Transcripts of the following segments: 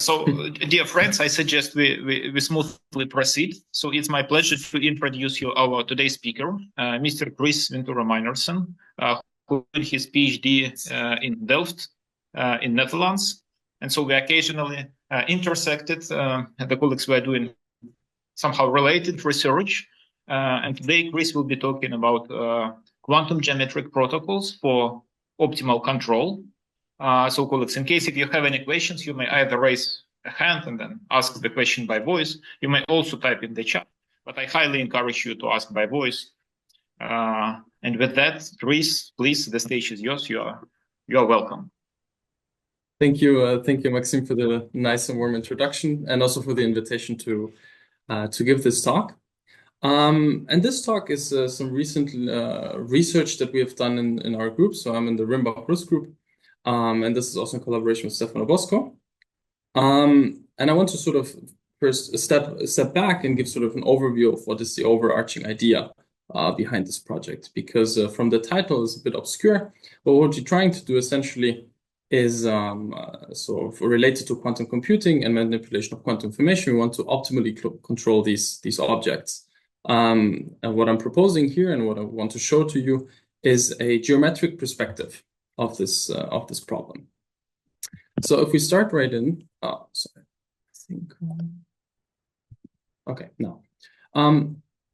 So, dear friends, I suggest we smoothly proceed. So it's my pleasure to introduce you our today's speaker, Mr. Ventura Meinersen, who did his PhD in Delft, in Netherlands. And so we occasionally intersected. The colleagues were doing somehow related research. And today, Chris will be talking about quantum geometric protocols for optimal control. So colleagues, in case if you have any questions, you may either raise a hand and then ask the question by voice. You may also type in the chat, but I highly encourage you to ask by voice. And with that, Chris, please, the stage is yours. You are welcome. Thank you, Maxime, for the nice and warm introduction, and also for the invitation to give this talk. And this talk is some recent research that we have done in our group. So I'm in the Rimbach-Russ group. And this is also in collaboration with Stefano Bosco. And I want to sort of first step back and give sort of an overview of what is the overarching idea behind this project, because from the title it's a bit obscure, but what we're trying to do essentially is sort of related to quantum computing and manipulation of quantum information. We want to optimally control these objects. And what I'm proposing here and what I want to show to you is a geometric perspective of this problem. So if we start right in, sorry, I think, okay, now,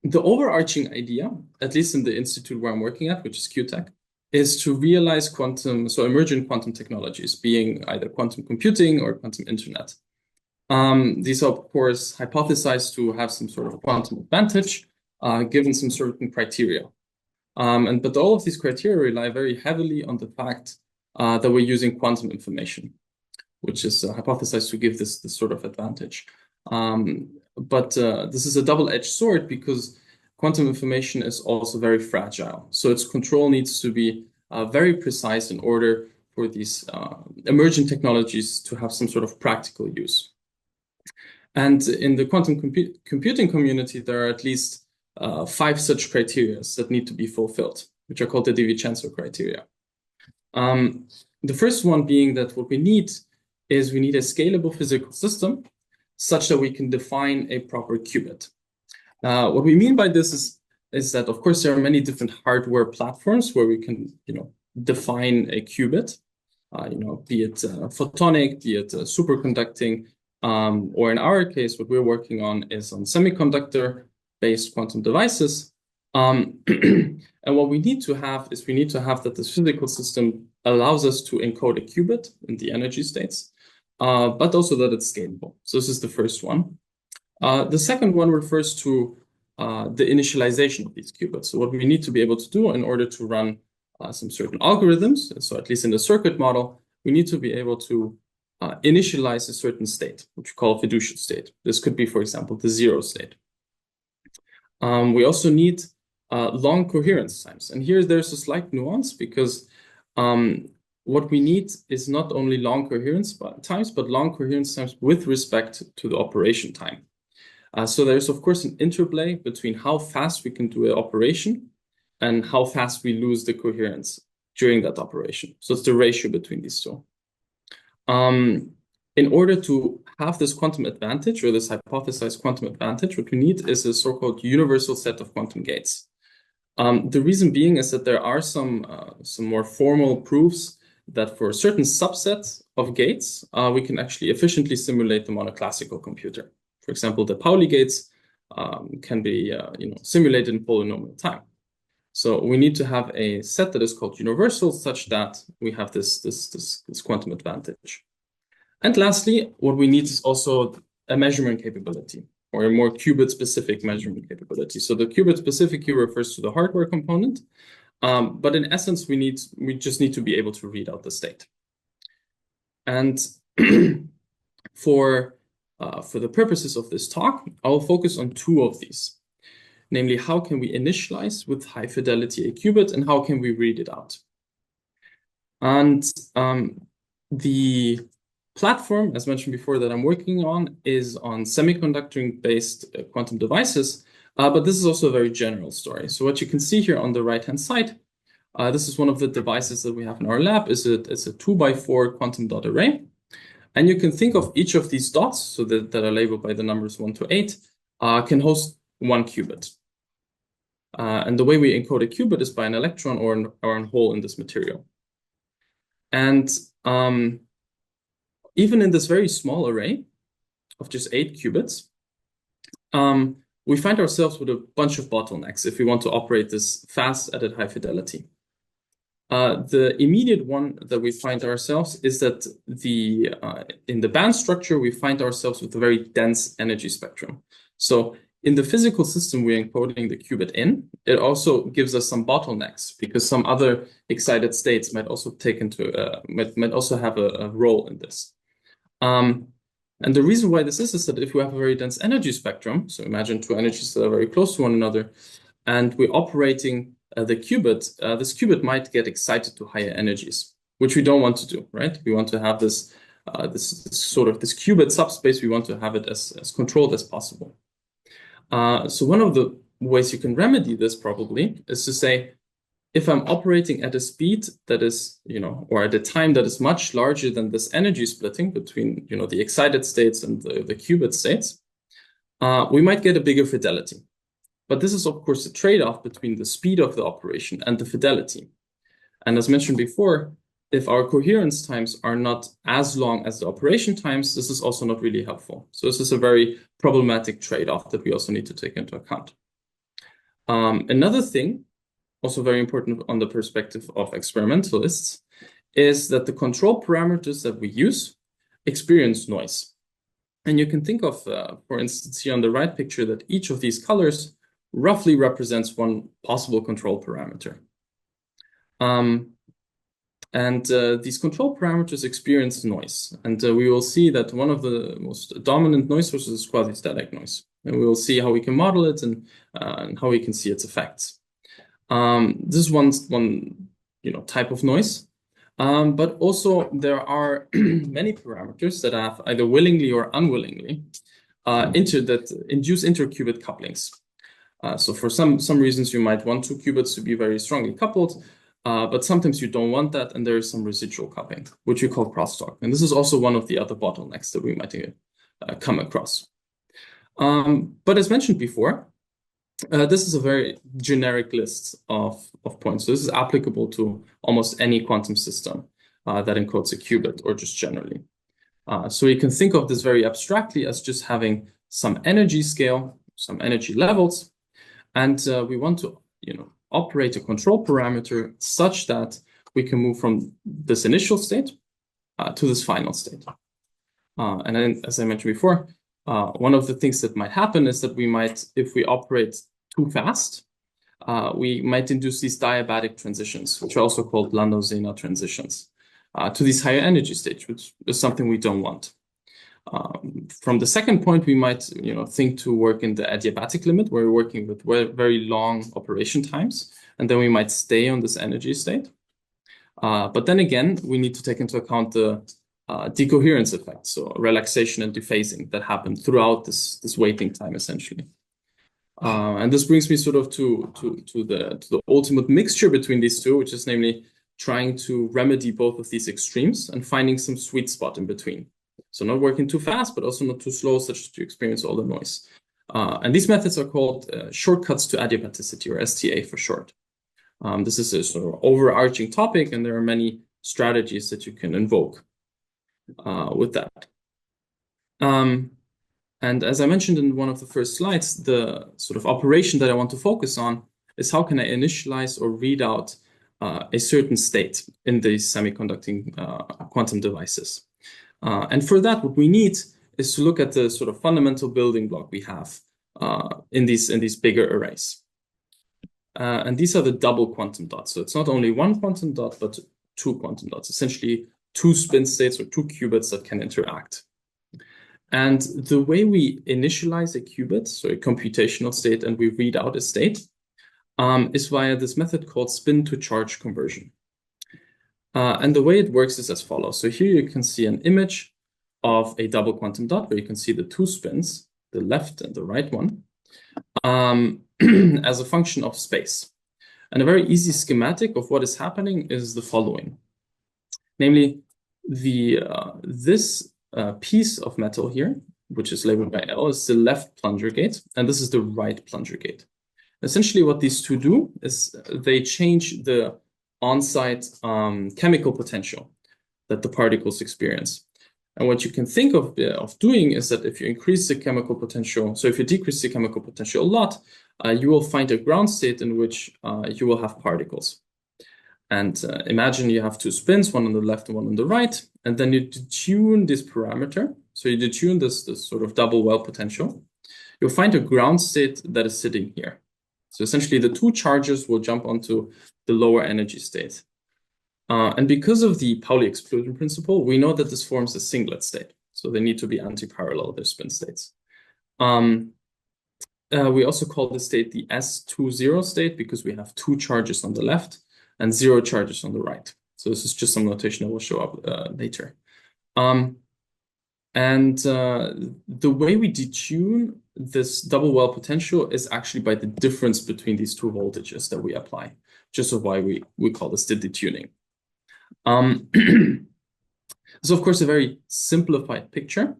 the overarching idea, at least in the institute where I'm working at, which is QuTech, is to realize emergent quantum technologies, being either quantum computing or quantum internet. These are, of course, hypothesized to have some sort of quantum advantage, given some certain criteria. But all of these criteria rely very heavily on the fact that we're using quantum information, which is hypothesized to give this sort of advantage. But this is a double-edged sword because quantum information is also very fragile. So its control needs to be very precise in order for these emergent technologies to have some sort of practical use. And in the quantum computing community, there are at least 5 such criteria that need to be fulfilled, which are called the DiVincenzo criteria. The first one being that what we need is a scalable physical system such that we can define a proper qubit. What we mean by this is that, of course, there are many different hardware platforms where we can, define a qubit, be it photonic, be it superconducting, or in our case, what we're working on is on semiconductor-based quantum devices. And what we need to have that this physical system allows us to encode a qubit in the energy states, but also that it's scalable. So this is the first one. The second one refers to the initialization of these qubits. So what we need to be able to do in order to run some certain algorithms, so at least in the circuit model, we need to be able to initialize a certain state, which we call fiducial state. This could be, for example, the 0 state. We also need long coherence times. And here there's a slight nuance because what we need is not only long coherence times, but long coherence times with respect to the operation time. So there's, of course, an interplay between how fast we can do an operation and how fast we lose the coherence during that operation. So it's the ratio between these two. In order to have this quantum advantage or this hypothesized quantum advantage, what we need is a so-called universal set of quantum gates. The reason being is that there are some more formal proofs that for certain subsets of gates, we can actually efficiently simulate them on a classical computer. For example, the Pauli gates can be simulated in polynomial time. So we need to have a set that is called universal, such that we have this quantum advantage. And lastly, what we need is also a measurement capability, or a more qubit-specific measurement capability. So the qubit-specific here refers to the hardware component, but in essence, we just need to be able to read out the state. And for the purposes of this talk, I will focus on 2 of these, namely how can we initialize with high fidelity a qubit and how can we read it out. And the platform, as mentioned before, that I'm working on is on semiconductor-based quantum devices, but this is also a very general story. So what you can see here on the right-hand side, this is one of the devices that we have in our lab. It's a 2x4 quantum dot array. And you can think of each of these dots, so that are labeled by the numbers 1 to 8, can host one qubit. And the way we encode a qubit is by an electron or a hole in this material. And even in this very small array of just 8 qubits, we find ourselves with a bunch of bottlenecks if we want to operate this fast at a high fidelity. The immediate one that we find ourselves is that in the band structure, we find ourselves with a very dense energy spectrum. So in the physical system we're encoding the qubit in, it also gives us some bottlenecks because some other excited states might also might also have a role in this. And the reason why this is that if we have a very dense energy spectrum, so imagine two energies that are very close to one another, and we're operating the qubit, this qubit might get excited to higher energies, which we don't want to do, right? We want to have this qubit subspace. We want to have it as controlled as possible. So one of the ways you can remedy this probably is to say, if I'm operating at a speed that is, or at a time that is much larger than this energy splitting between, the excited states and the qubit states, we might get a bigger fidelity. But this is, of course, a trade-off between the speed of the operation and the fidelity. And as mentioned before, if our coherence times are not as long as the operation times, this is also not really helpful. So this is a very problematic trade-off that we also need to take into account. Another thing, also very important on the perspective of experimentalists, is that the control parameters that we use experience noise. And you can think of, for instance, here on the right picture, that each of these colors roughly represents one possible control parameter. These control parameters experience noise. And we will see that one of the most dominant noise sources is quasi-static noise. And we will see how we can model it and how we can see its effects. This is one type of noise. But also there are many parameters that have either willingly or unwillingly that induce interqubit couplings. So for some reasons, you might want two qubits to be very strongly coupled, but sometimes you don't want that, and there is some residual coupling, which we call crosstalk. And this is also one of the other bottlenecks that we might come across. But as mentioned before, this is a very generic list of points. So this is applicable to almost any quantum system that encodes a qubit, or just generally. So you can think of this very abstractly as just having some energy scale, some energy levels, and we want to, operate a control parameter such that we can move from this initial state to this final state. And then, as I mentioned before, one of the things that might happen is that we might, if we operate too fast, we might induce these diabatic transitions, which are also called Landau-Sehner transitions, to these higher energy states, which is something we don't want. From the second point, we might, think to work in the adiabatic limit, where we're working with very long operation times, and then we might stay on this energy state. But then again, we need to take into account the decoherence effect, so relaxation and dephasing that happen throughout this waiting time, essentially. And this brings me sort of to the ultimate mixture between these two, which is namely trying to remedy both of these extremes and finding some sweet spot in between. So not working too fast, but also not too slow, such that you experience all the noise. And these methods are called shortcuts to adiabaticity, or STA for short. This is a sort of overarching topic, and there are many strategies that you can invoke with that. And as I mentioned in one of the first slides, the sort of operation that I want to focus on is how can I initialize or read out a certain state in these semiconducting quantum devices. And for that, what we need is to look at the sort of fundamental building block we have in these bigger arrays. And these are the double quantum dots. So it's not only one quantum dot, but two quantum dots, essentially two spin states or two qubits that can interact. And the way we initialize a qubit, so a computational state, and we read out a state, is via this method called spin-to-charge conversion. And the way it works is as follows. So here you can see an image of a double quantum dot where you can see the two spins, the left and the right one, as a function of space. And a very easy schematic of what is happening is the following. Namely, this piece of metal here, which is labeled by L, is the left plunger gate, and this is the right plunger gate. Essentially, what these two do is they change the on-site chemical potential that the particles experience. And what you can think of doing is that if you increase the chemical potential, so if you decrease the chemical potential a lot, you will find a ground state in which you will have particles. And imagine you have two spins, one on the left and one on the right, and then you detune this parameter. So you detune this sort of double well potential. You'll find a ground state that is sitting here. So essentially the two charges will jump onto the lower energy state. And because of the Pauli exclusion principle, we know that this forms a singlet state. So they need to be anti-parallel, their spin states. We also call this state the S20 state because we have two charges on the left and 0 charges on the right. So this is just some notation that will show up later. The way we detune this double well potential is actually by the difference between these two voltages that we apply, just of why we call this the detuning. So of course a very simplified picture,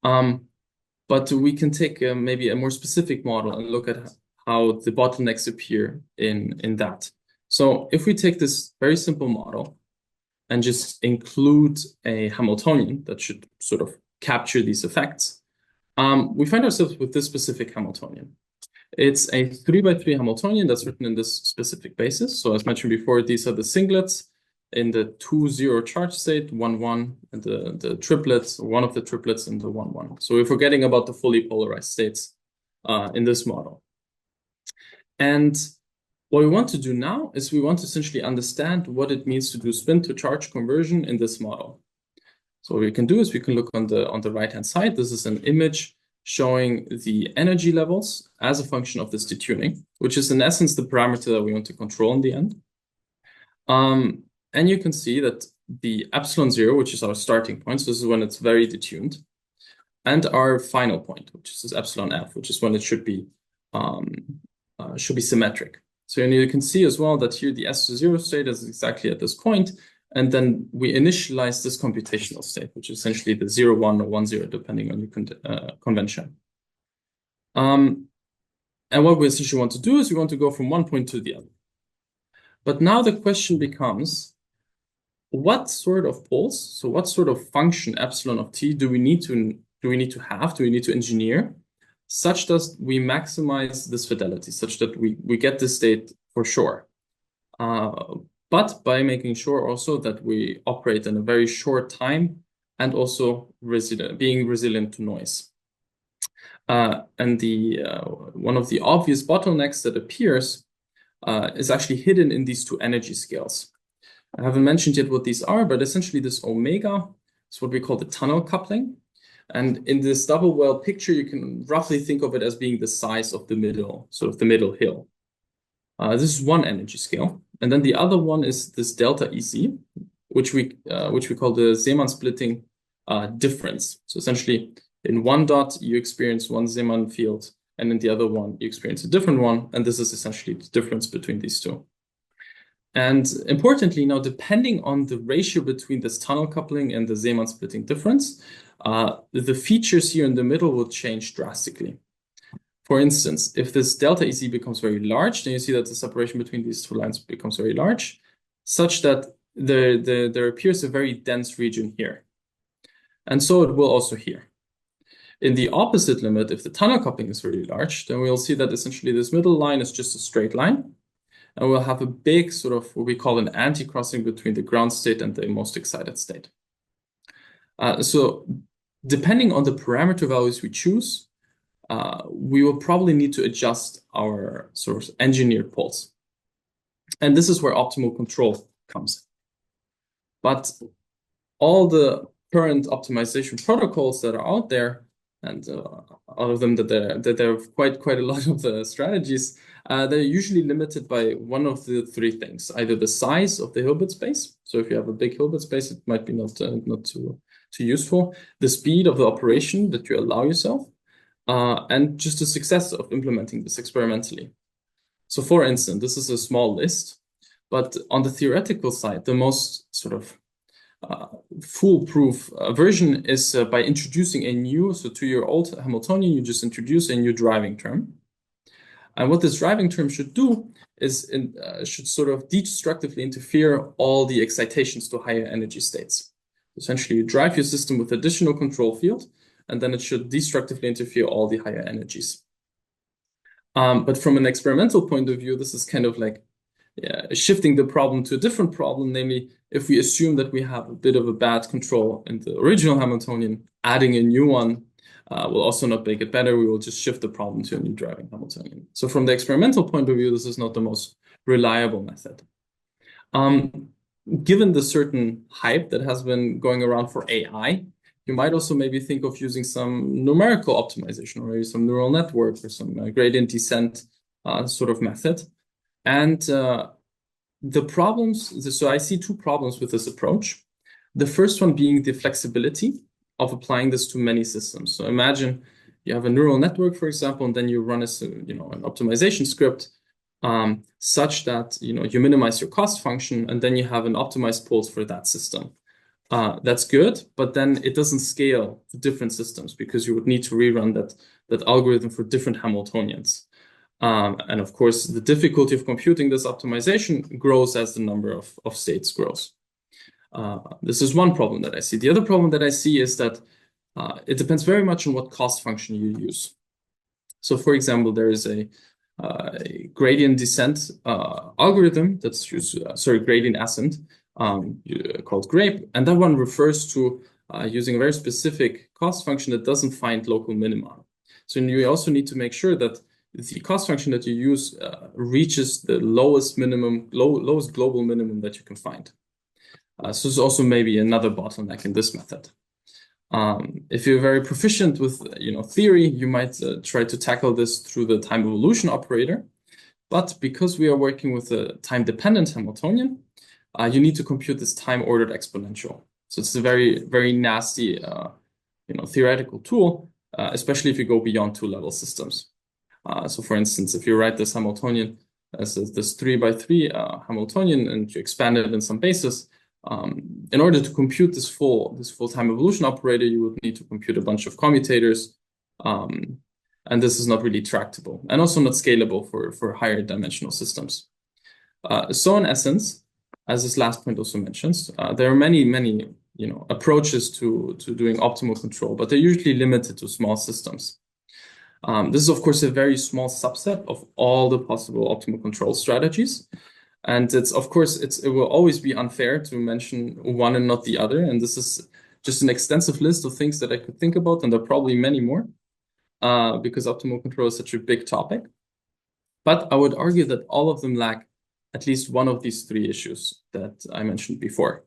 but we can take maybe a more specific model and look at how the bottlenecks appear in that. So if we take this very simple model and just include a Hamiltonian that should sort of capture these effects, we find ourselves with this specific Hamiltonian. It's a 3x3 Hamiltonian that's written in this specific basis. So as mentioned before, these are the singlets in the 2-0 charge state, 1-1, and the triplets, one of the triplets in the 1-1. So we're forgetting about the fully polarized states in this model. And what we want to do now is we want to essentially understand what it means to do spin to charge conversion in this model. So what we can do is we can look on the right-hand side. This is an image showing the energy levels as a function of this detuning, which is in essence the parameter that we want to control in the end. And you can see that the epsilon0, which is our starting point, so this is when it's very detuned, and our final point, which is this epsilon f, which is when it should be symmetric. So you can see as well that here the S0 state is exactly at this point, and then we initialize this computational state, which is essentially the 0-1 or 1-0, depending on your convention. And what we essentially want to do is we want to go from one point to the other. But now the question becomes, what sort of pulse, so what sort of function epsilon of t do we need to engineer such that we maximize this fidelity, such that we get this state for sure, but by making sure also that we operate in a very short time and also being resilient to noise. And one of the obvious bottlenecks that appears is actually hidden in these two energy scales. I haven't mentioned yet what these are, but essentially this omega is what we call the tunnel coupling. And in this double well picture, you can roughly think of it as being the size of the middle, sort of the middle hill. This is one energy scale. And then the other one is this delta EC, which we call the Zeeman splitting difference. So essentially in one dot, you experience one Zeeman field, and in the other one, you experience a different one. And this is essentially the difference between these two. And importantly, now, depending on the ratio between this tunnel coupling and the Zeeman splitting difference, the features here in the middle will change drastically. For instance, if this delta EC becomes very large, then you see that the separation between these two lines becomes very large, such that there appears a very dense region here. And so it will also here. In the opposite limit, if the tunnel coupling is really large, then we'll see that essentially this middle line is just a straight line. And we'll have a big sort of what we call an anti-crossing between the ground state and the most excited state. So depending on the parameter values we choose, we will probably need to adjust our sort of engineered pulse. And this is where optimal control comes in. But all the current optimization protocols that are out there, and all of them that there are quite a lot of the strategies, they're usually limited by one of the three things: either the size of the Hilbert space. So if you have a big Hilbert space, it might be not too useful. The speed of the operation that you allow yourself, and just the success of implementing this experimentally. So for instance, this is a small list, but on the theoretical side, the most sort of foolproof version is by introducing a new, so to your old Hamiltonian, you just introduce a new driving term. And what this driving term should do is should sort of destructively interfere all the excitations to higher energy states. Essentially, you drive your system with additional control field, and then it should destructively interfere all the higher energies. But from an experimental point of view, this is kind of like shifting the problem to a different problem, namely, if we assume that we have a bit of a bad control in the original Hamiltonian, adding a new one will also not make it better. We will just shift the problem to a new driving Hamiltonian. So from the experimental point of view, this is not the most reliable method. Given the certain hype that has been going around for AI, you might also maybe think of using some numerical optimization, or maybe some neural network or some gradient descent sort of method. And the problems, so I see two problems with this approach. The first one being the flexibility of applying this to many systems. So imagine you have a neural network, for example, and then you run an optimization script such that you minimize your cost function, and then you have an optimized pulse for that system. That's good, but then it doesn't scale to different systems because you would need to rerun that algorithm for different Hamiltonians. And of course, the difficulty of computing this optimization grows as the number of states grows. This is one problem that I see. The other problem that I see is that it depends very much on what cost function you use. So for example, there is a gradient descent algorithm that's used, gradient ascent called GRAPE, and that one refers to using a very specific cost function that doesn't find local minima. So you also need to make sure that the cost function that you use reaches the lowest global minimum that you can find. So there's also maybe another bottleneck in this method. If you're very proficient with theory, you might try to tackle this through the time evolution operator. But because we are working with a time-dependent Hamiltonian, you need to compute this time-ordered exponential. So it's a very, very nasty theoretical tool, especially if you go beyond two-level systems. So for instance, if you write this Hamiltonian as this 3x3 Hamiltonian and you expand it in some basis, in order to compute this full time evolution operator, you would need to compute a bunch of commutators, and this is not really tractable and also not scalable for higher dimensional systems. So in essence, as this last point also mentions, there are many approaches to doing optimal control, but they're usually limited to small systems. This is, of course, a very small subset of all the possible optimal control strategies. And it will always be unfair to mention one and not the other. And this is just an extensive list of things that I could think about, and there are probably many more, because optimal control is such a big topic. But I would argue that all of them lack at least one of these three issues that I mentioned before.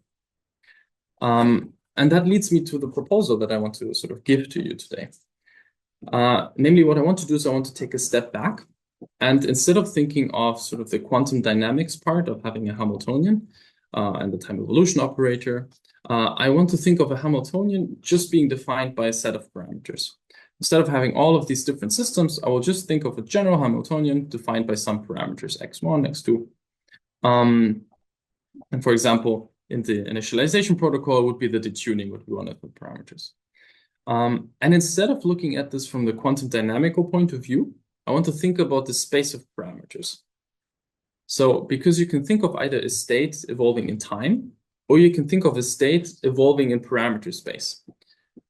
And that leads me to the proposal that I want to sort of give to you today. Namely, what I want to do is I want to take a step back, and instead of thinking of sort of the quantum dynamics part of having a Hamiltonian and the time evolution operator, I want to think of a Hamiltonian just being defined by a set of parameters. Instead of having all of these different systems, I will just think of a general Hamiltonian defined by some parameters, x1, x2. And for example, in the initialization protocol, it would be the detuning would be one of the parameters. And instead of looking at this from the quantum dynamical point of view, I want to think about the space of parameters. So because you can think of either a state evolving in time, or you can think of a state evolving in parameter space.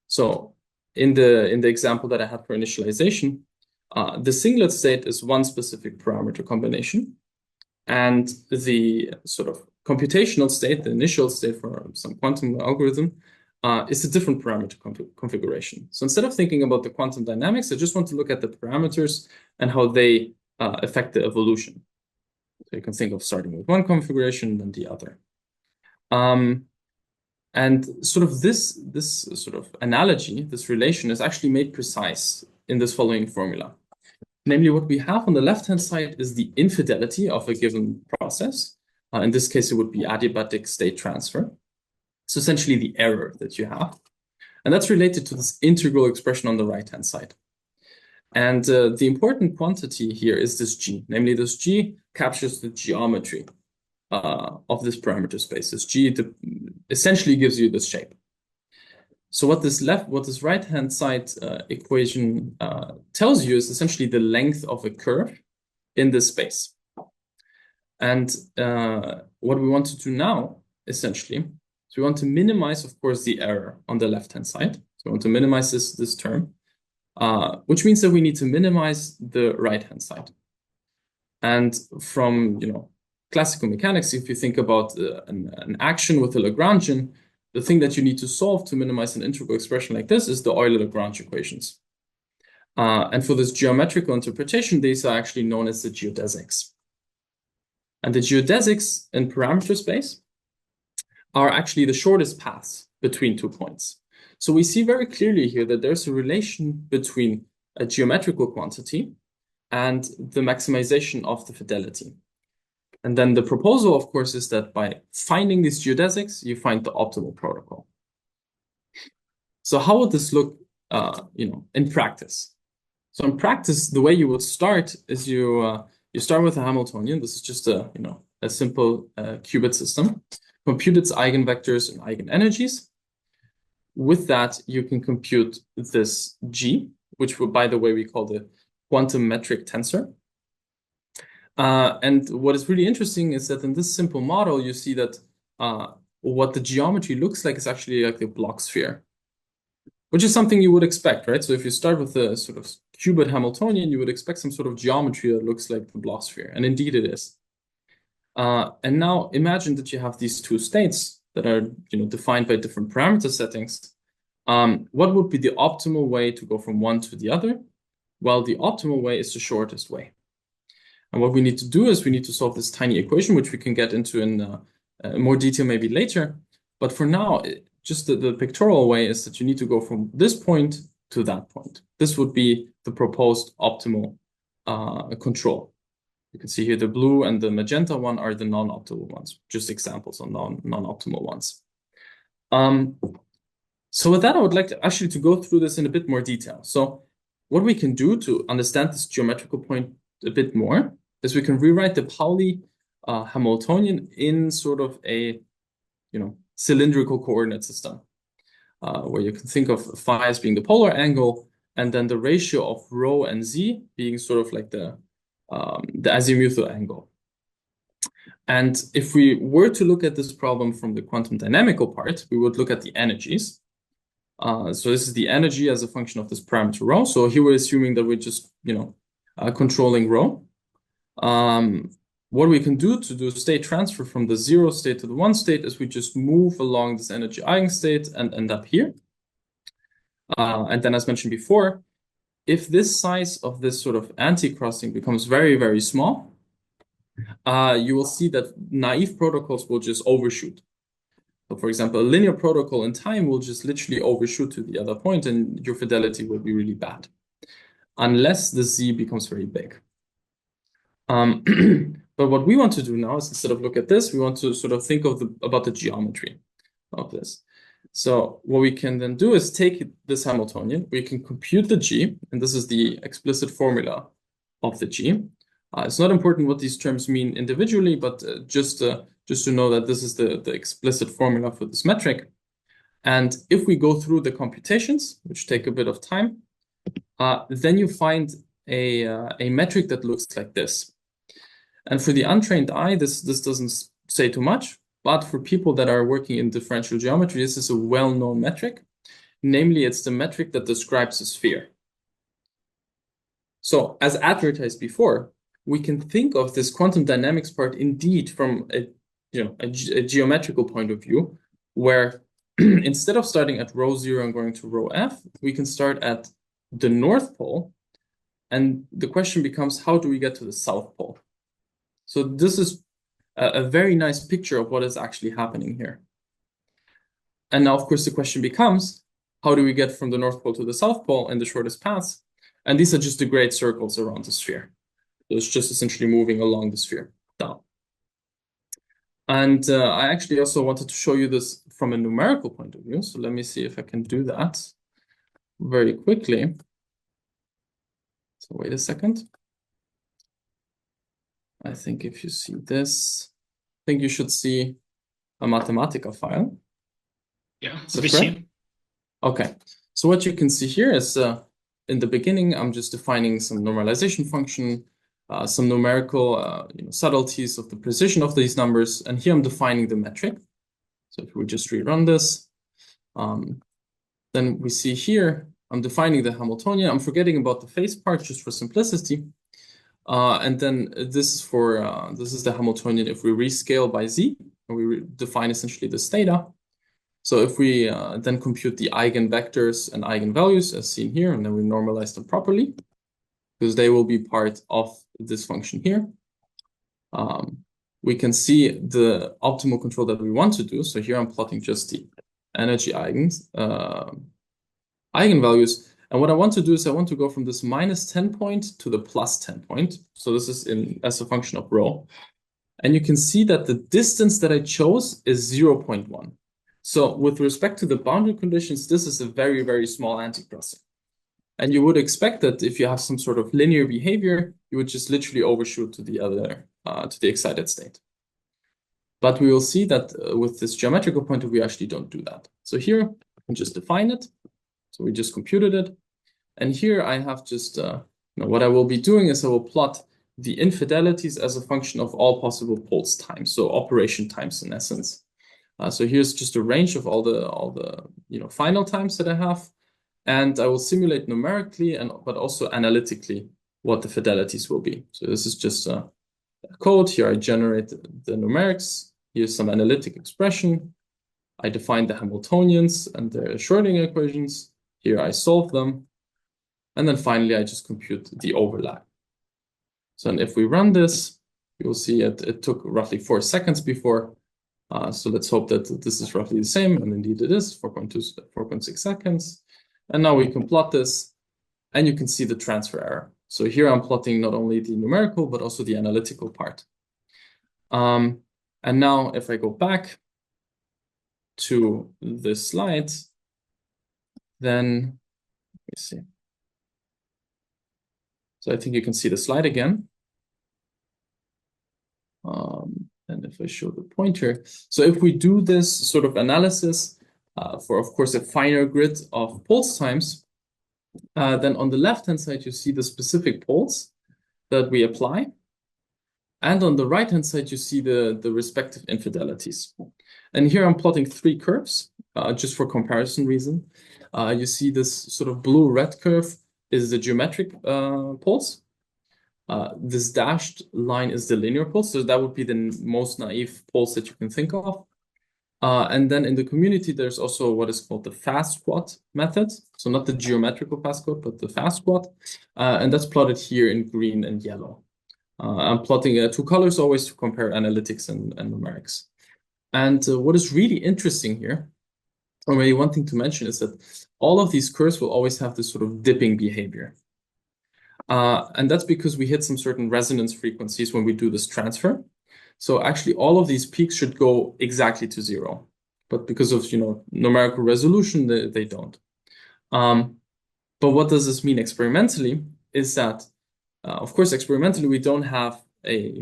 So in the example that I had for initialization, the singlet state is one specific parameter combination, and the sort of computational state, the initial state for some quantum algorithm, is a different parameter configuration. So instead of thinking about the quantum dynamics, I just want to look at the parameters and how they affect the evolution. So you can think of starting with one configuration and then the other. And sort of this sort of analogy, this relation is actually made precise in this following formula. Namely, what we have on the left-hand side is the infidelity of a given process. In this case, it would be adiabatic state transfer. So essentially the error that you have. And that's related to this integral expression on the right-hand side. And the important quantity here is this G. Namely, this G captures the geometry of this parameter space. This G essentially gives you this shape. So what this right-hand side equation tells you is essentially the length of a curve in this space. And what we want to do now, essentially, is we want to minimize, of course, the error on the left-hand side. So we want to minimize this term, which means that we need to minimize the right-hand side. And from classical mechanics, if you think about an action with a Lagrangian, the thing that you need to solve to minimize an integral expression like this is the Euler-Lagrange equations. And for this geometrical interpretation, these are actually known as the geodesics. And the geodesics in parameter space are actually the shortest paths between 2 points. So we see very clearly here that there's a relation between a geometrical quantity and the maximization of the fidelity. And then the proposal, of course, is that by finding these geodesics, you find the optimal protocol. So how would this look, in practice? So in practice, the way you would start is you start with a Hamiltonian. This is just a simple qubit system. Compute its eigenvectors and eigenenergies. With that, you can compute this G, which, by the way, we call the quantum metric tensor. And what is really interesting is that in this simple model, you see that what the geometry looks like is actually like the block sphere, which is something you would expect, right? So if you start with a sort of qubit Hamiltonian, you would expect some sort of geometry that looks like the block sphere, and indeed it is. And now imagine that you have these two states that are defined by different parameter settings. What would be the optimal way to go from one to the other? Well, the optimal way is the shortest way. And what we need to do is we need to solve this tiny equation, which we can get into in more detail maybe later. But for now, just the pictorial way is that you need to go from this point to that point. This would be the proposed optimal control. You can see here the blue and the magenta one are the non-optimal ones, just examples of non-optimal ones. So with that, I would like to actually go through this in a bit more detail. So what we can do to understand this geometrical point a bit more is we can rewrite the Pauli Hamiltonian in sort of a cylindrical coordinate system, where you can think of phi as being the polar angle, and then the ratio of rho and z being sort of like the azimuthal angle. And if we were to look at this problem from the quantum dynamical part, we would look at the energies. So this is the energy as a function of this parameter rho. So here we're assuming that we're just controlling rho. What we can do to do state transfer from the 0 state to the 1 state is we just move along this energy eigenstate and end up here. And then as mentioned before, if this size of this sort of anti-crossing becomes very, very small, you will see that naive protocols will just overshoot. So for example, a linear protocol in time will just literally overshoot to the other point and your fidelity will be really bad, unless the z becomes very big. But what we want to do now is instead of look at this, we want to sort of think about the geometry of this. So what we can then do is take this Hamiltonian, we can compute the G, and this is the explicit formula of the G. It's not important what these terms mean individually, but just to know that this is the explicit formula for this metric. And if we go through the computations, which take a bit of time, then you find a metric that looks like this. And for the untrained eye, this doesn't say too much, but for people that are working in differential geometry, this is a well-known metric. Namely, it's the metric that describes a sphere. So as advertised before, we can think of this quantum dynamics part indeed from a geometrical point of view, where instead of starting at rho 0 and going to rho f, we can start at the North Pole. And the question becomes, how do we get to the South Pole? So this is a very nice picture of what is actually happening here. And now, of course, the question becomes, how do we get from the North Pole to the South Pole in the shortest paths? And these are just the great circles around the sphere. So it's just essentially moving along the sphere down. And I actually also wanted to show you this from a numerical point of view. So let me see if I can do that very quickly. So wait a second. I think if you see this, I think you should see a Mathematica file. Yeah, Is that we correct? see. Okay. So what you can see here is in the beginning, I'm just defining some normalization function, some numerical subtleties of the precision of these numbers. And here I'm defining the metric. So if we just rerun this, then we see here, I'm defining the Hamiltonian. I'm forgetting about the phase part just for simplicity. And then this is the Hamiltonian if we rescale by z, and we define essentially this theta. So if we then compute the eigenvectors and eigenvalues as seen here, and then we normalize them properly, because they will be part of this function here, we can see the optimal control that we want to do. So here I'm plotting just the energy eigenvalues. And what I want to do is I want to go from this -10 point to the +10 point. So this is as a function of rho. And you can see that the distance that I chose is 0.1. So with respect to the boundary conditions, this is a very, very small anticrossing. And you would expect that if you have some sort of linear behavior, you would just literally overshoot to the other, to the excited state. But we will see that with this geometrical pointer, we actually don't do that. So here, I can just define it. So we just computed it. And here I have just, what I will be doing is I will plot the infidelities as a function of all possible pulse times, so operation times in essence. So here's just a range of all the final times that I have, and I will simulate numerically but also analytically what the fidelities will be. So this is just a code. Here I generate the numerics. Here's some analytic expression. I define the Hamiltonians and the Schrödinger equations. Here I solve them. And then finally, I just compute the overlap. So if we run this, you will see it took roughly 4 seconds before. So let's hope that this is roughly the same. And indeed it is 4.6 seconds. And now we can plot this and you can see the transfer error. So here I'm plotting not only the numerical, but also the analytical part. And now if I go back to the slides, then let me see. So I think you can see the slide again. And if I show the pointer, so if we do this sort of analysis for, of course, a finer grid of pulse times, then on the left-hand side, you see the specific pulse that we apply. And on the right-hand side, you see the respective infidelities. And here I'm plotting 3 curves, just for comparison reason. You see this sort of blue-red curve is the geometric pulse. This dashed line is the linear pulse, so that would be the most naive pulse that you can think of. And then in the community, there's also what is called the fast squat method. So not the geometrical fast squat, but the fast squat. And that's plotted here in green and yellow. I'm plotting 2 colors always to compare analytics and numerics. And what is really interesting here, or maybe one thing to mention, is that all of these curves will always have this sort of dipping behavior. And that's because we hit some certain resonance frequencies when we do this transfer. So actually all of these peaks should go exactly to 0. But because of numerical resolution, they don't. But what does this mean experimentally is that, of course, experimentally, we don't have a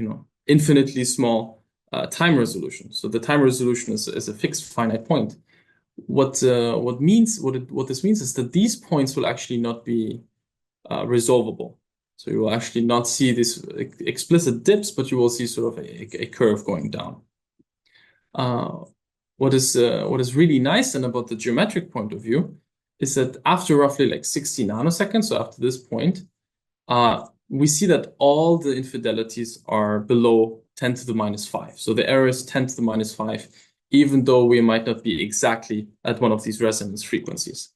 infinitely small time resolution. So the time resolution is a fixed finite point. What this means is that these points will actually not be resolvable. So you will actually not see these explicit dips, but you will see sort of a curve going down. What is really nice then about the geometric point of view is that after roughly like 60 nanoseconds, so after this point, we see that all the infidelities are below 10 to the -5. So the error is 10 to the -5, even though we might not be exactly at one of these resonance frequencies,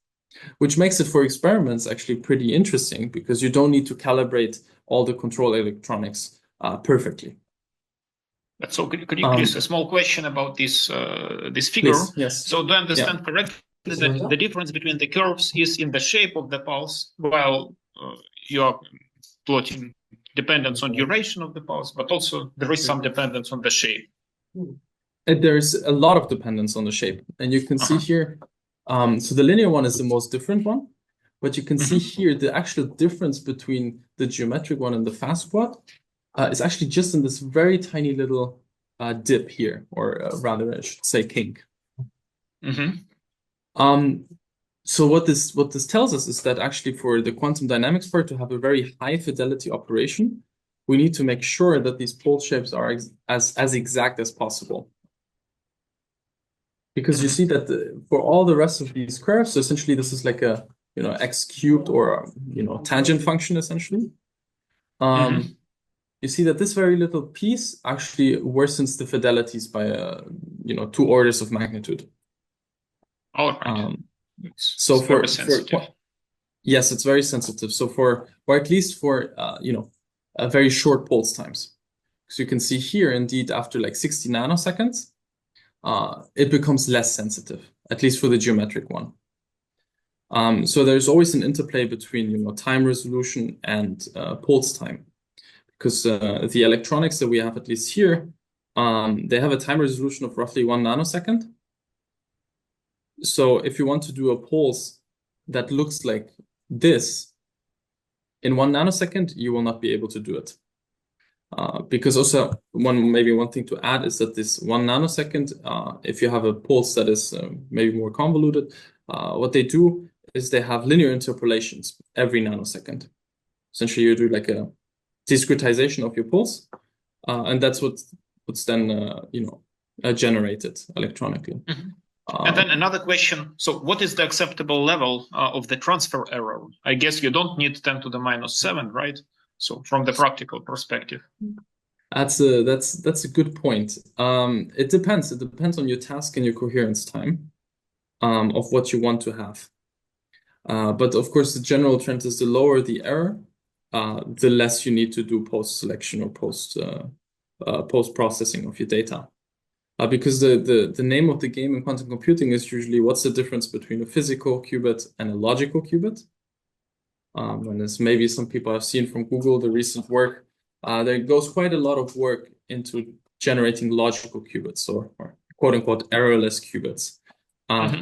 which makes it for experiments actually pretty interesting because you don't need to calibrate all the control electronics perfectly. So could you please a small question about this figure? Please, yes. So do I understand correctly that the difference between the curves is in the shape of the pulse, while you are plotting dependence on duration of the pulse, but also there is some dependence on the shape? There's a lot of dependence on the shape, and you can see here. So the linear one is the most different one, but you can see here the actual difference between the geometric one and the fast squat is actually just in this very tiny little dip here, or rather I should say kink. So what this tells us is that actually for the quantum dynamics part to have a very high fidelity operation, we need to make sure that these pole shapes are as exact as possible. Because you see that for all the rest of these curves, so essentially this is like a x cubed or tangent function essentially. You see that this very little piece actually worsens the fidelities by 2 orders of magnitude. All right. So it's very sensitive. Yes, it's very sensitive. So or at least for a very short pulse times. So you can see here, indeed, after like 60 nanoseconds, it becomes less sensitive, at least for the geometric one. So there's always an interplay between time resolution and pulse time, because the electronics that we have, at least here, they have a time resolution of roughly 1 nanosecond. So if you want to do a pulse that looks like this in 1 nanosecond, you will not be able to do it. Because also one thing to add is that this 1 nanosecond, if you have a pulse that is maybe more convoluted, what they do is they have linear interpolations every nanosecond. Essentially, you do like a discretization of your pulse, and that's what's then generated electronically. And then another question. So what is the acceptable level of the transfer error? I guess you don't need 10 to the minus 7, right? So from the practical perspective. That's a good point. It depends. It depends on your task and your coherence time of what you want to have. But of course, the general trend is the lower the error, the less you need to do post-selection or post-processing of your data. Because the name of the game in quantum computing is usually what's the difference between a physical qubit and a logical qubit. And as maybe some people have seen from Google, the recent work, there goes quite a lot of work into generating logical qubits, or quote unquote errorless qubits.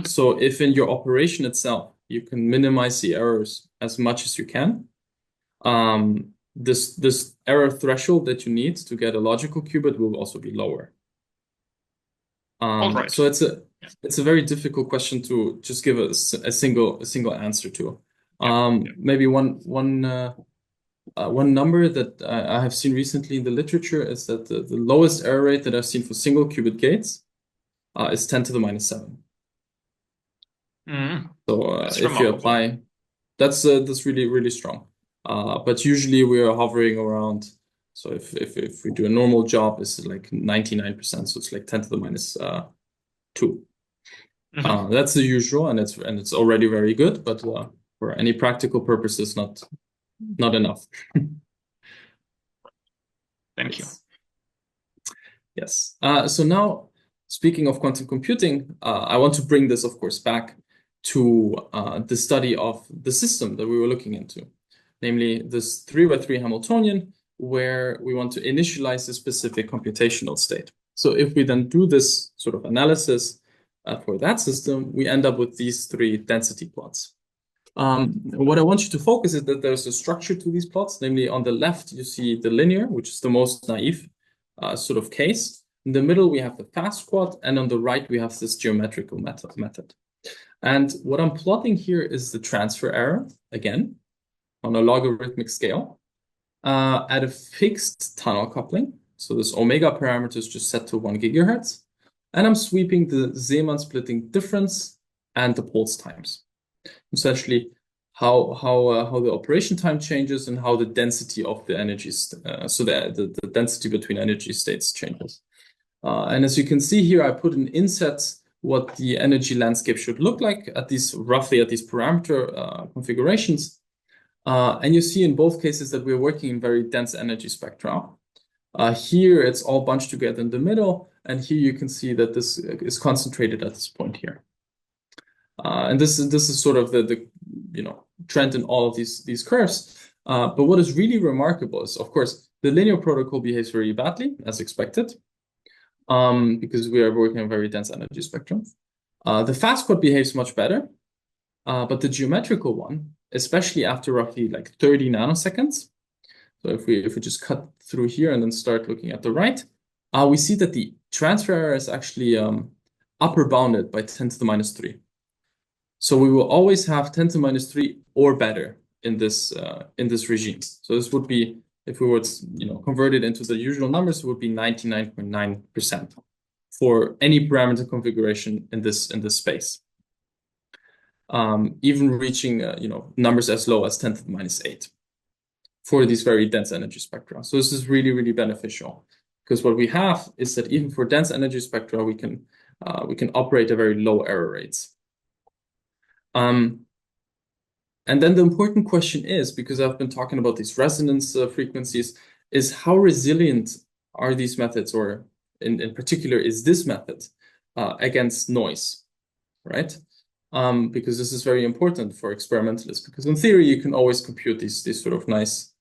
So if in your operation itself, you can minimize the errors as much as you can, this error threshold that you need to get a logical qubit will also be lower. All right. So it's a very difficult question to just give a single answer to. Maybe one number that I have seen recently in the literature is that the lowest error rate that I've seen for single qubit gates is 10 to the minus 7. So if you apply, that's really, really strong. But usually we are hovering around. So if we do a normal job, it's like 99%. So it's like 10 to the minus 2. That's the usual, and it's already very good. But for any practical purposes, not enough. Thank you. Yes. So now, speaking of quantum computing, I want to bring this, of course, back to the study of the system that we were looking into, namely this 3x3 Hamiltonian, where we want to initialize a specific computational state. So if we then do this sort of analysis for that system, we end up with these 3 density plots. What I want you to focus is that there's a structure to these plots. Namely, on the left, you see the linear, which is the most naive sort of case. In the middle, we have the fast quad, and on the right, we have this geometrical method. And what I'm plotting here is the transfer error, again, on a logarithmic scale, at a fixed tunnel coupling. So this omega parameter is just set to 1 gigahertz. And I'm sweeping the Zeeman splitting difference and the pulse times. Essentially, how the operation time changes and how the density of the energies, so the density between energy states changes. And as you can see here, I put in insets what the energy landscape should look like at these parameter configurations. And you see in both cases that we're working in very dense energy spectra. Here it's all bunched together in the middle, and here you can see that this is concentrated at this point here. And this is sort of the trend in all of these curves. But what is really remarkable is, of course, the linear protocol behaves very badly, as expected, because we are working on a very dense energy spectrum. The fast quad behaves much better, but the geometrical one, especially after roughly like 30 nanoseconds. So if we just cut through here and then start looking at the right, we see that the transfer error is actually upper bounded by 10 to the minus 3. So we will always have 10 to minus 3 or better in this regime. So this would be, if we were to convert it into the usual numbers, it would be 99.9% for any parameter configuration in this space. Even reaching numbers as low as 10 to the minus 8 for these very dense energy spectra. So this is really, really beneficial, because what we have is that even for dense energy spectra, we can operate at very low error rates. And then the important question is, because I've been talking about these resonance frequencies, is how resilient are these methods, or in particular, is this method against noise, right? Because this is very important for experimentalists, because in theory, you can always compute these sort of nice,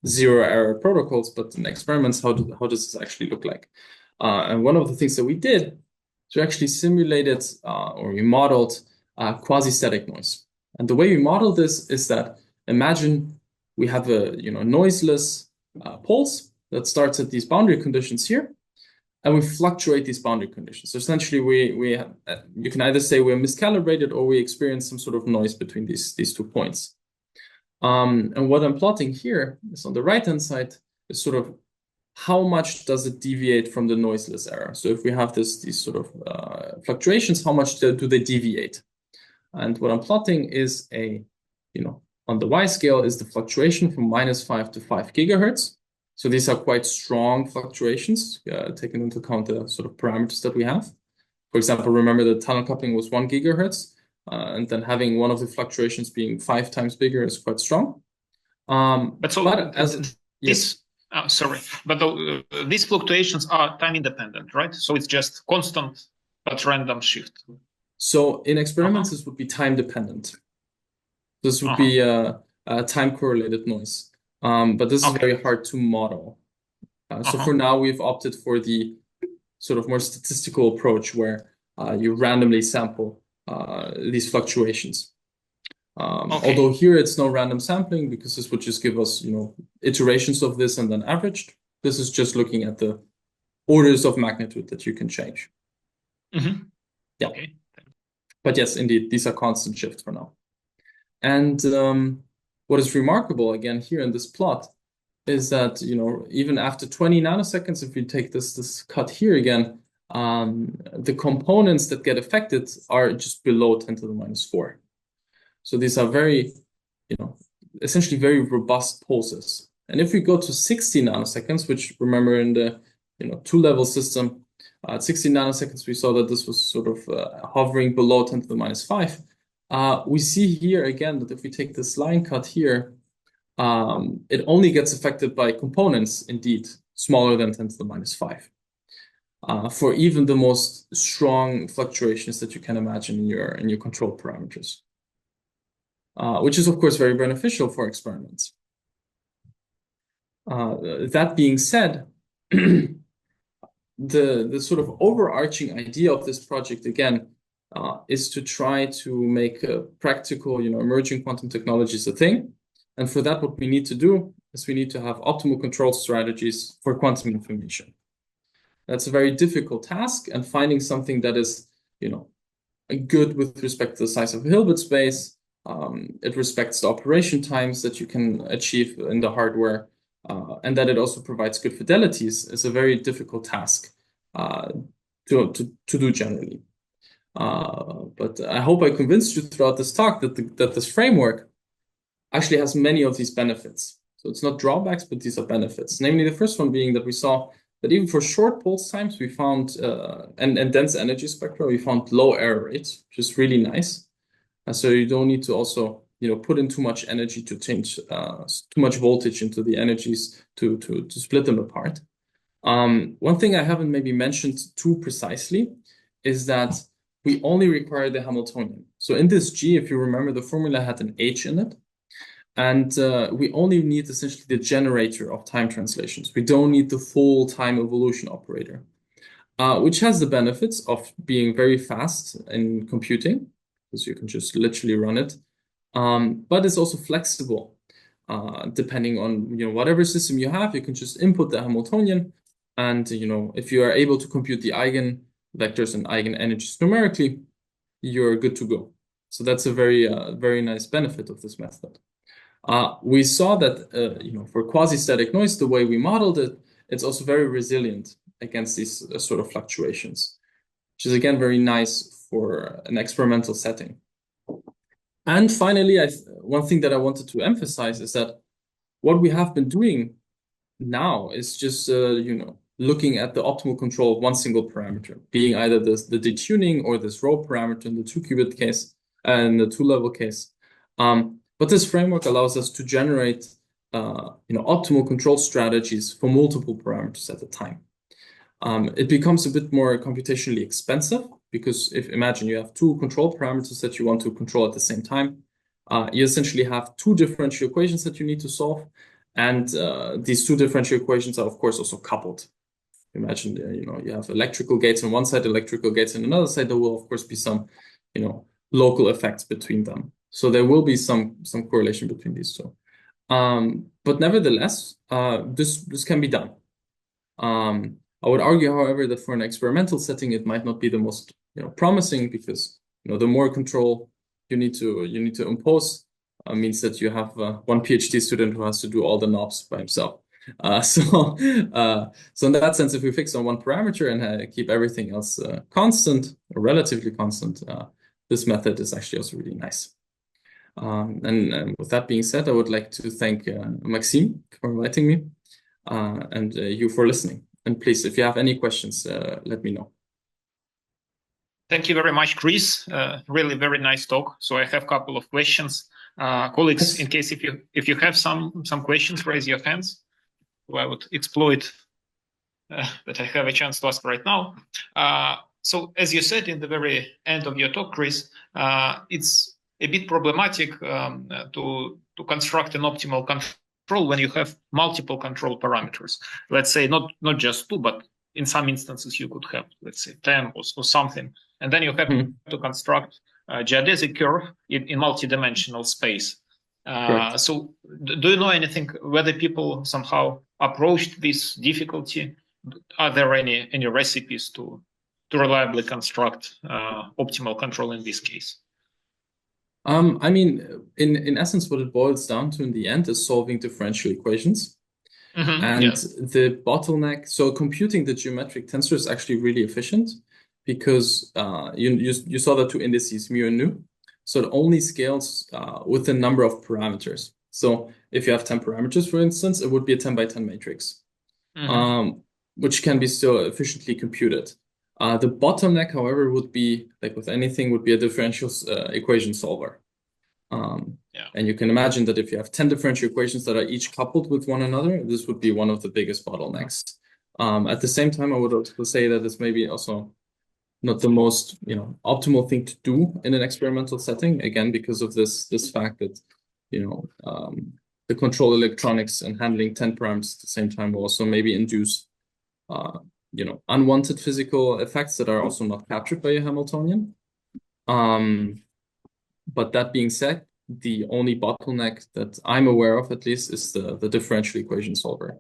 zero error protocols, but in experiments, how does this actually look like? And one of the things that we did to actually simulate it, or we modeled quasi-static noise. And the way we model this is that, imagine we have a noiseless pulse that starts at these boundary conditions here, and we fluctuate these boundary conditions. So essentially, you can either say we're miscalibrated or we experience some sort of noise between these 2 points. And what I'm plotting here is, on the right-hand side, is sort of how much does it deviate from the noiseless error. So if we have these sort of fluctuations, how much do they deviate? And what I'm plotting is on the Y scale is the fluctuation from -5 to 5 gigahertz. So these are quite strong fluctuations, taking into account the sort of parameters that we have. For example, remember the tunnel coupling was 1 gigahertz, and then having one of the fluctuations being 5 times bigger is quite strong. These fluctuations are time independent, right? So it's just constant but random shift. So in experiments, this would be time dependent. This would be time correlated noise. But this is very hard to model. So for now, we've opted for the sort of more statistical approach, where you randomly sample these fluctuations. Although here it's no random sampling, because this would just give us iterations of this and then averaged. This is just looking at the orders of magnitude that you can change. Yeah. Okay. But yes, indeed, these are constant shifts for now. And what is remarkable, again, here in this plot, is that even after 20 nanoseconds, if we take this cut here again, the components that get affected are just below 10 to the minus 4. So these are very, essentially very robust pulses. And if we go to 60 nanoseconds, which, remember, in the 2-level system, at 60 nanoseconds, we saw that this was sort of hovering below 10 to the minus 5. We see here again that if we take this line cut here, it only gets affected by components, indeed, smaller than 10 to the minus 5. For even the most strong fluctuations that you can imagine in your control parameters, which is, of course, very beneficial for experiments. That being said, the sort of overarching idea of this project, again, is to try to make practical, emerging quantum technologies a thing. And for that, what we need to do is we need to have optimal control strategies for quantum information. That's a very difficult task, and finding something that is, good with respect to the size of a Hilbert space. It respects the operation times that you can achieve in the hardware, and that it also provides good fidelities is a very difficult task to do generally. But I hope I convinced you throughout this talk that this framework actually has many of these benefits. So it's not drawbacks, but these are benefits. Namely, the first one being that we saw that even for short pulse times, we found, and dense energy spectra, we found low error rates, which is really nice. And so you don't need to also, put in too much energy to change, too much voltage into the energies to split them apart. One thing I haven't maybe mentioned too precisely is that we only require the Hamiltonian. So in this G, if you remember, the formula had an H in it. And we only need essentially the generator of time translations. We don't need the full time evolution operator, which has the benefits of being very fast in computing, because you can just literally run it. But it's also flexible. Depending on whatever system you have, you can just input the Hamiltonian. And if you are able to compute the eigenvectors and eigenenergies numerically, you're good to go. So that's a very nice benefit of this method. We saw that for quasi-static noise, the way we modeled it, it's also very resilient against these sort of fluctuations, which is again very nice for an experimental setting. And finally, one thing that I wanted to emphasize is that what we have been doing now is just looking at the optimal control of one single parameter, being either the detuning or this row parameter in the 2-qubit case and the 2-level case. But this framework allows us to generate optimal control strategies for multiple parameters at a time. It becomes a bit more computationally expensive because imagine you have two control parameters that you want to control at the same time. You essentially have two differential equations that you need to solve. And these two differential equations are, of course, also coupled. Imagine, you have electrical gates on one side, electrical gates on another side. There will, of course, be some, local effects between them. So there will be some correlation between these two. But nevertheless, this can be done. I would argue, however, that for an experimental setting, it might not be the most promising because the more control you need to impose means that you have one PhD student who has to do all the knobs by himself. So in that sense, if we fix on one parameter and keep everything else constant or relatively constant, this method is actually also really nice. And with that being said, I would like to thank Maxime for inviting me and you for listening. And please, if you have any questions, let me know. Thank you very much, Chris. Really very nice talk. So I have a couple of questions. Colleagues, in case if you have some questions, raise your hands. So I would exploit that I have a chance to ask right now. So as you said in the very end of your talk, Chris, it's a bit problematic to construct an optimal control when you have multiple control parameters. Let's say not just two, but in some instances you could have, let's say, 10 or something. And then you have to construct a geodesic curve in multi-dimensional space. So do you know anything, whether people somehow approached this difficulty? Are there any recipes to reliably construct optimal control in this case? I mean, in essence, what it boils down to in the end is solving differential equations. And the bottleneck, so computing the geometric tensor is actually really efficient because you saw the two indices, mu and nu. So it only scales with the number of parameters. So if you have 10 parameters, for instance, it would be a 10 by 10 matrix, which can be still efficiently computed. The bottleneck, however, would be, like with anything, would be a differential equation solver. And you can imagine that if you have 10 differential equations that are each coupled with one another, this would be one of the biggest bottlenecks. At the same time, I would also say that it's maybe also not the most optimal thing to do in an experimental setting, again, because of this fact that the control electronics and handling 10 parameters at the same time will also maybe induce unwanted physical effects that are also not captured by a Hamiltonian. But that being said, the only bottleneck that I'm aware of, at least, is the differential equation solver.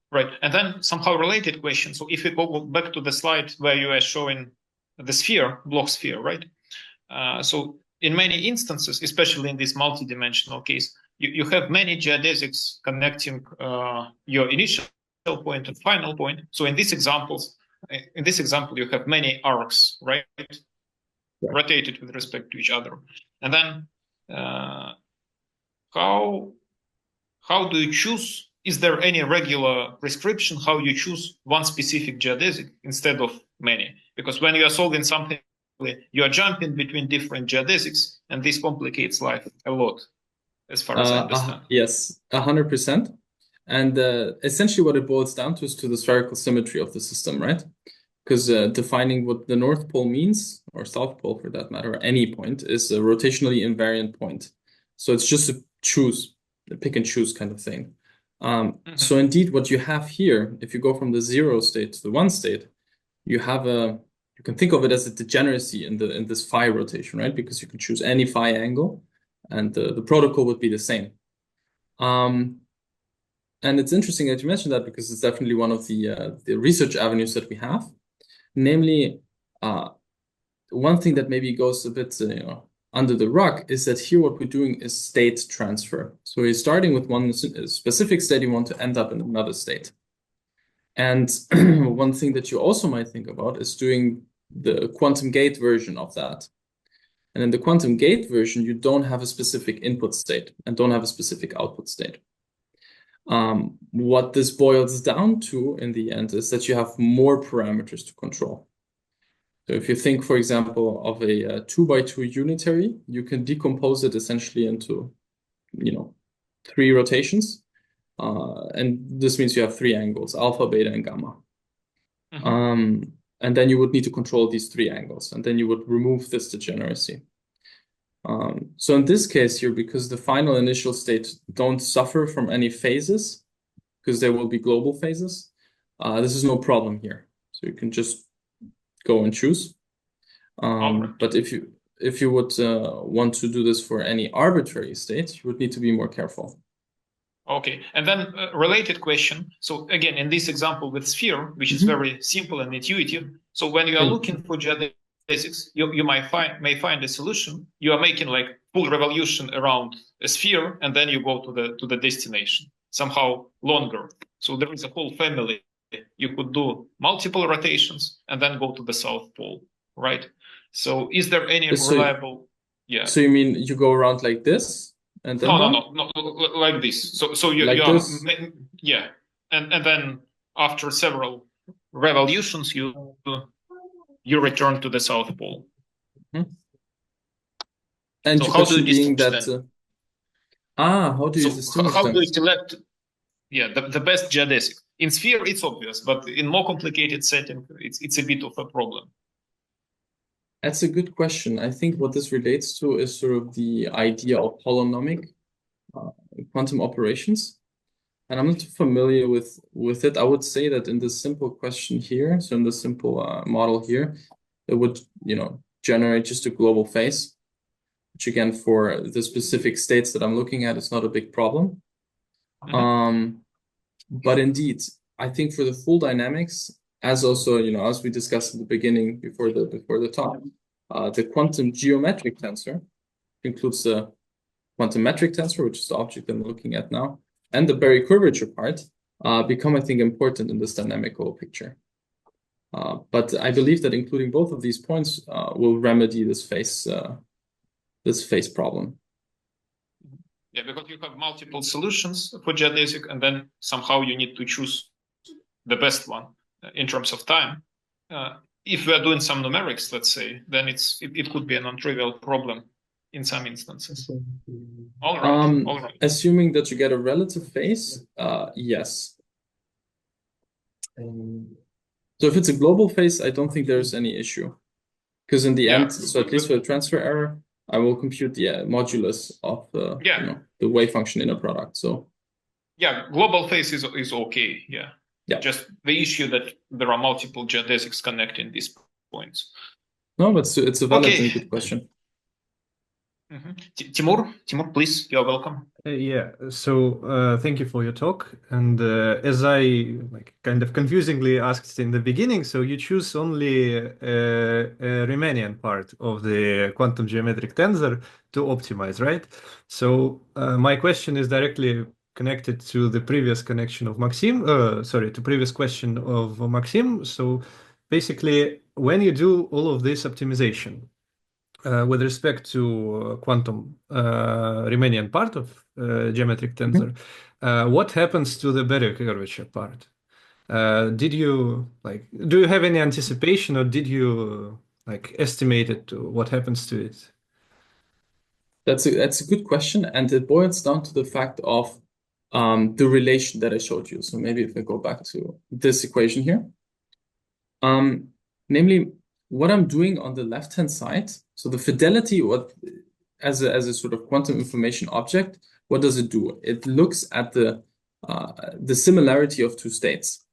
Right. And then somehow related question. So if we go back to the slide where you are showing the sphere, Bloch sphere, right? So in many instances, especially in this multi-dimensional case, you have many geodesics connecting your initial point and final point. So in this example, you have many arcs, right? Rotated with respect to each other. And then how do you choose? Is there any regular prescription how you choose one specific geodesic instead of many? Because when you are solving something, you are jumping between different geodesics, and this complicates life a lot, as far as I understand. Yes, 100%. And essentially what it boils down to is to the spherical symmetry of the system, right? Because defining what the North Pole means, or South Pole for that matter, or any point, is a rotationally invariant point. So it's just a pick and choose kind of thing. So indeed, what you have here, if you go from the 0 state to the 1 state, you can think of it as a degeneracy in this phi rotation, right? Because you can choose any phi angle, and the protocol would be the same. And it's interesting that you mentioned that because it's definitely one of the research avenues that we have. Namely, one thing that maybe goes a bit, under the rug is that here what we're doing is state transfer. So you're starting with one specific state, you want to end up in another state. And one thing that you also might think about is doing the quantum gate version of that. And in the quantum gate version, you don't have a specific input state and don't have a specific output state. What this boils down to in the end is that you have more parameters to control. So if you think, for example, of a 2x2 unitary, you can decompose it essentially into, 3 rotations. And this means you have 3 angles, alpha, beta, and gamma. And then you would need to control these 3 angles, and then you would remove this degeneracy. So in this case here, because the final initial states don't suffer from any phases, because there will be global phases, this is no problem here. So you can just go and choose. But if you would want to do this for any arbitrary state, you would need to be more careful. Okay, and then related question. So again, in this example with sphere, which is very simple and intuitive. So when you are looking for geodesics, you may find a solution. You are making like full revolution around a sphere, and then you go to the destination somehow longer. So there is a whole family. You could do multiple rotations and then go to the South Pole, right? So is there any reliable? Yeah. So you mean you go around like this? And then no, like this. So you are, this? Yeah, and then after several revolutions, you return to the South Pole. And so how do you distinguish that? How do you distinguish how do you select? Yeah, the best geodesic. In sphere, it's obvious, but in more complicated setting, it's a bit of a problem. That's a good question. I think what this relates to is sort of the idea of holonomic quantum operations. And I'm not too familiar with it. I would say that in this simple question here, so in the simple model here, it would, generate just a global phase, which again, for the specific states that I'm looking at, is not a big problem. But indeed, I think for the full dynamics, as also, as we discussed in the beginning before the talk, the quantum geometric tensor includes the quantum metric tensor, which is the object I'm looking at now, and the Berry curvature part become, I think, important in this dynamical picture. But I believe that including both of these points will remedy this phase problem. Yeah, because you have multiple solutions for geodesic, and then somehow you need to choose the best one in terms of time. If we are doing some numerics, let's say, then it could be a non-trivial problem in some instances. All right. Assuming that you get a relative phase, yes. So if it's a global phase, I don't think there's any issue. Because in the end, so at least for the transfer error, I will compute the modulus of the wave function inner product. So yeah, global phase is okay. Yeah. Just the issue that there are multiple geodesics connecting these points. No, but it's a valid and good question. Timur, please, you're welcome. So thank you for your talk. And as I kind of confusingly asked in the beginning, so you choose only a Riemannian part of the quantum geometric tensor to optimize, right? So my question is directly connected to the previous connection of previous question of Maxim. So basically, when you do all of this optimization, with respect to quantum Riemannian part of geometric tensor, what happens to the Berry curvature part? Do you have any anticipation, or did you estimate it to what happens to it? That's a good question, and it boils down to the fact of the relation that I showed you. So maybe if I go back to this equation here, namely, what I'm doing on the left-hand side, so the fidelity, as a sort of quantum information object, what does it do? It looks at the similarity of two states.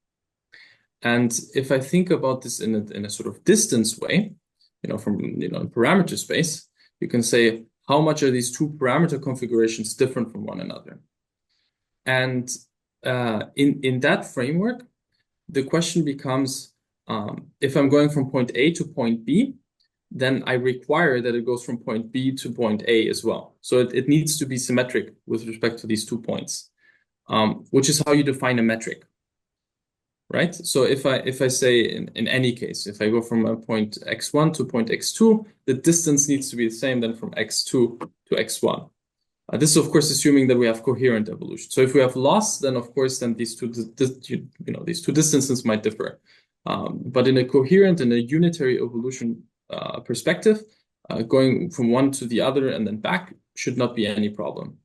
And if I think about this in a sort of distance way, from parameter space, you can say how much are these two parameter configurations different from one another? And in that framework, the question becomes, if I'm going from point A to point B, then I require that it goes from point B to point A as well. So it needs to be symmetric with respect to these 2 points, which is how you define a metric, right? So if I say in any case, if I go from a point x1 to point x2, the distance needs to be the same then from x2 to x1. This is, of course, assuming that we have coherent evolution. So if we have loss, then of course, then these two distances might differ. But in a coherent and a unitary evolution perspective, going from one to the other and then back should not be any problem.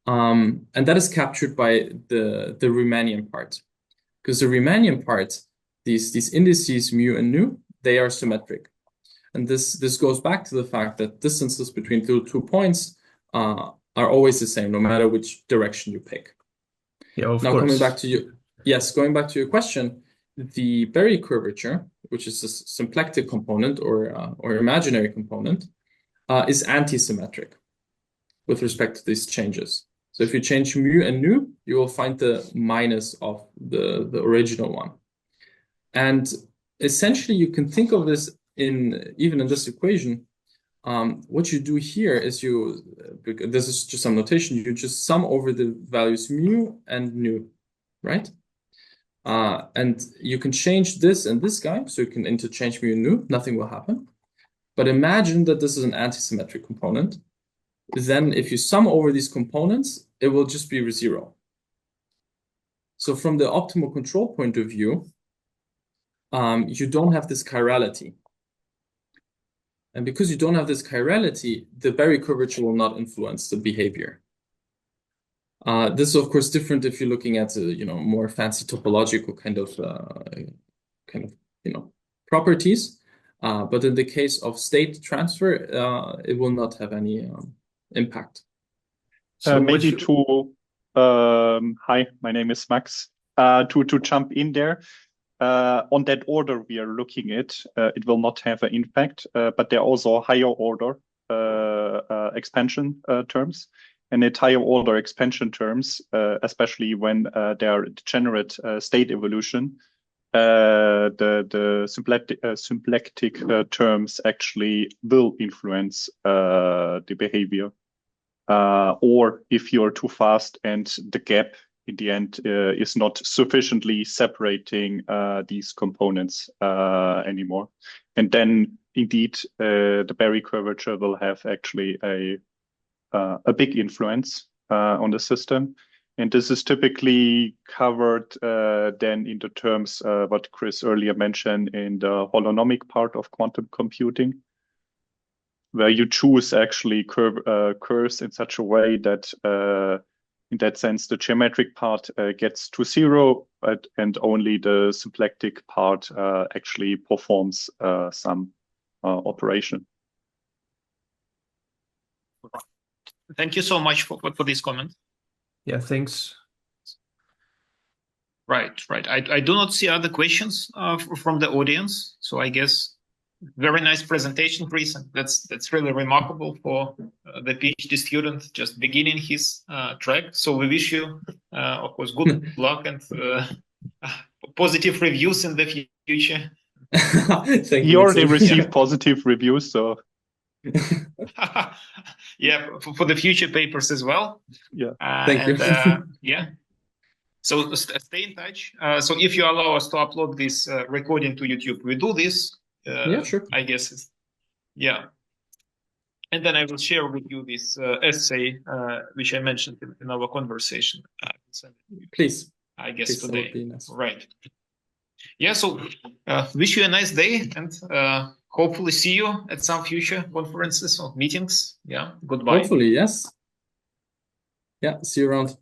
And that is captured by the Riemannian part. Because the Riemannian part, these indices mu and nu, they are symmetric. And this goes back to the fact that distances between two points are always the same, no matter which direction you pick. Yeah, of now, course. going back to your question, the Berry curvature, which is a symplectic component or imaginary component, is anti-symmetric with respect to these changes. So if you change mu and nu, you will find the minus of the original one. And essentially, you can think of this even in this equation. What you do here is this is just some notation, you just sum over the values mu and nu, right? And you can change this and this guy, so you can interchange mu and nu, nothing will happen. But imagine that this is an anti-symmetric component. Then if you sum over these components, it will just be 0. So from the optimal control point of view, you don't have this chirality. And because you don't have this chirality, the Berry curvature will not influence the behavior. This is, of course, different if you're looking at more fancy topological kind of properties. But in the case of state transfer, it will not have any impact. So maybe hi, my name is Max. To jump in there. On that order we are looking at, it will not have an impact, but there are also higher order expansion terms. And at higher order expansion terms, especially when there are degenerate state evolution, the symplectic terms actually will influence the behavior. Or if you're too fast and the gap in the end is not sufficiently separating these components anymore. And then indeed the Berry curvature will have actually a big influence on the system. And this is typically covered then in the terms what Chris earlier mentioned in the holonomic part of quantum computing, where you choose actually curves in such a way that in that sense, the geometric part gets to 0, and only the symplectic part actually performs some operation. Thank you so much for this comment. Yeah, thanks. Right. I do not see other questions from the audience, so I guess very nice presentation, Chris. That's really remarkable for the PhD student just beginning his track. So we wish you, of course, good luck and positive reviews in the future. Thank you already received positive reviews, so yeah, for the future papers as well. Yeah, thank you. Yeah. So stay in touch. So if you allow us to upload this recording to YouTube, we do this. Yeah, sure. I guess. Yeah. And then I will share with you this essay, which I mentioned in our conversation. Please. I guess please, today. Nice. Right. Yeah. So wish you a nice day and hopefully see you at some future conferences or meetings. Yeah. Goodbye. Hopefully, yes. Yeah. See you around.